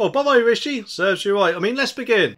Oh, bye-bye, Rishi. Serves you right. I mean, let's begin.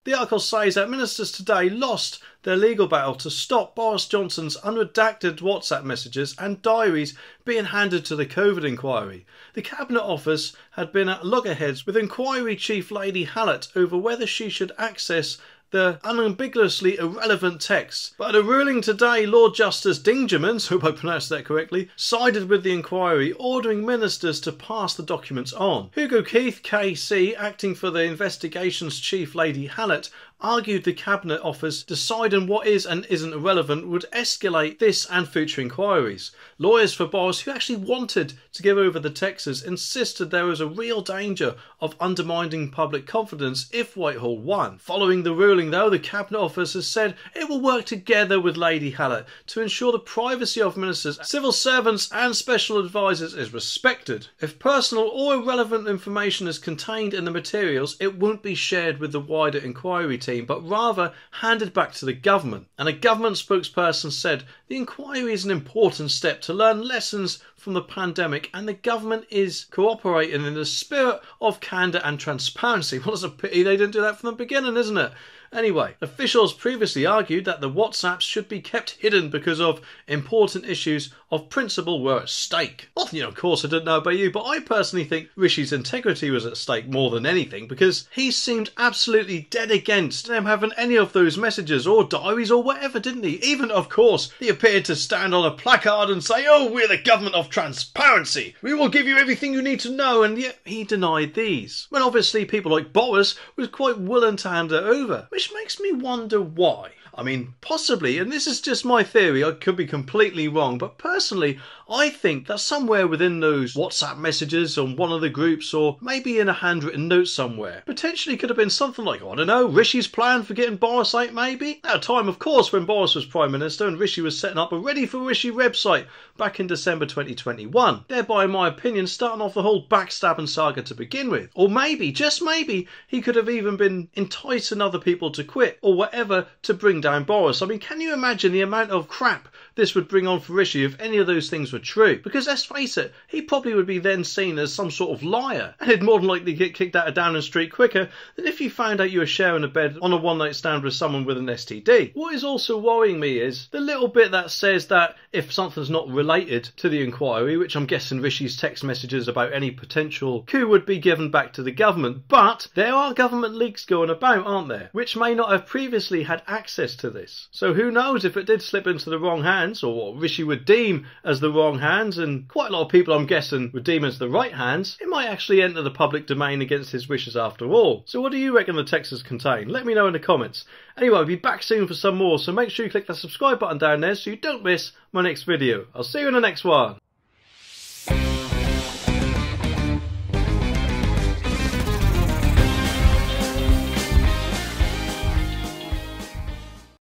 The article says that ministers today lost their legal battle to stop Boris Johnson's unredacted WhatsApp messages and diaries being handed to the COVID inquiry. The Cabinet Office had been at loggerheads with Inquiry Chief Lady Hallett over whether she should access the unambiguously irrelevant texts. But at a ruling today, Lord Justice Dingemans, hope I pronounced that correctly, sided with the inquiry, ordering ministers to pass the documents on. Hugo Keith, KC, acting for the investigation's chief Lady Hallett, argued the Cabinet Office deciding what is and isn't irrelevant would escalate this and future inquiries. Lawyers for Boris, who actually wanted to give over the texts, insisted there was a real danger of undermining public confidence if Whitehall won. Following the ruling, though, the Cabinet Office has said it will work together with Lady Hallett to ensure the privacy of ministers, civil servants and special advisers is respected. If personal or irrelevant information is contained in the materials, it won't be shared with the wider inquiry team, but rather handed back to the government. And a government spokesperson said the inquiry is an important step to learn lessons from the pandemic, and the government is cooperating in the spirit of candour and transparency. Well, it's a pity they didn't do that from the beginning, isn't it? Anyway, officials previously argued that the WhatsApps should be kept hidden because of important issues of principle were at stake. Well, of course I didn't know about you, but I personally think Rishi's integrity was at stake more than anything, because he seemed absolutely dead against them having any of those messages or diaries or whatever, didn't he? Even, of course, he appeared to stand on a placard and say, "Oh, we're the government of transparency. We will give you everything you need to know," and yet he denied these. When obviously people like Boris was quite willing to hand it over, which makes me wonder why. I mean, possibly, and this is just my theory, I could be completely wrong, but personally, I think that somewhere within those WhatsApp messages on one of the groups, or maybe in a handwritten note somewhere, potentially could have been something like, I don't know, Rishi's plan for getting Boris out, maybe? At a time, of course, when Boris was Prime Minister and Rishi was setting up a Ready for Rishi website back in December 2021, thereby, in my opinion, starting off the whole backstabbing saga to begin with. Or maybe, just maybe, he could have even been enticing other people to quit, or whatever, to bring down Boris. I mean, can you imagine the amount of crap this would bring on for Rishi if any of those things were true? Because let's face it, he probably would be then seen as some sort of liar, and he'd more than likely get kicked out of Downing Street quicker than if you found out you were sharing a bed on a one-night stand with someone with an STD. What is also worrying me is the little bit that says that if something's not related to the inquiry, which I'm guessing Rishi's text messages about any potential coup would be given back to the government, but there are government leaks going about, aren't there, which may not have previously had access to this. So who knows if it did slip into the wrong hands, or what Rishi would deem as the wrong hands, and quite a lot of people I'm guessing would deem as the right hands, it might actually enter the public domain against his wishes after all. So what do you reckon the texts contain? Let me know in the comments. Anyway, I'll be back soon for some more, so make sure you click that subscribe button down there so you don't miss my next video. I'll see you in the next one.